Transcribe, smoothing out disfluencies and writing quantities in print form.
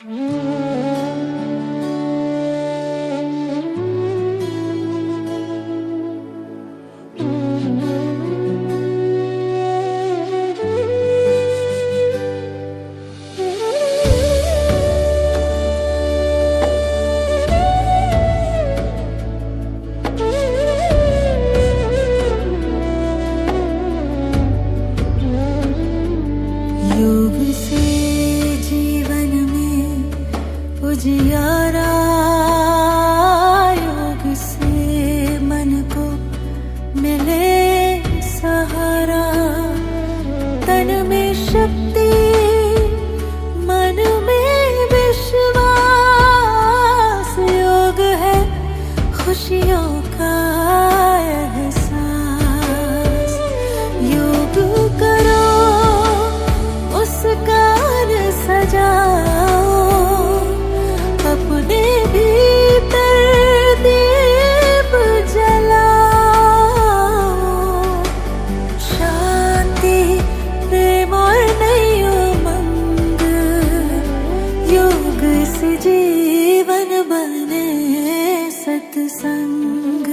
योग से जीवन में उजियारा, योग से मन को मिले सहारा। तन में शक्ति, मन में विश्वास, योग है खुशियों का एहसास। योग करो, कार सजाओ, अपने भीतर दीप जलाओ। शांति, प्रेम और नई उमंग, योग से जीवन बने सत्संग।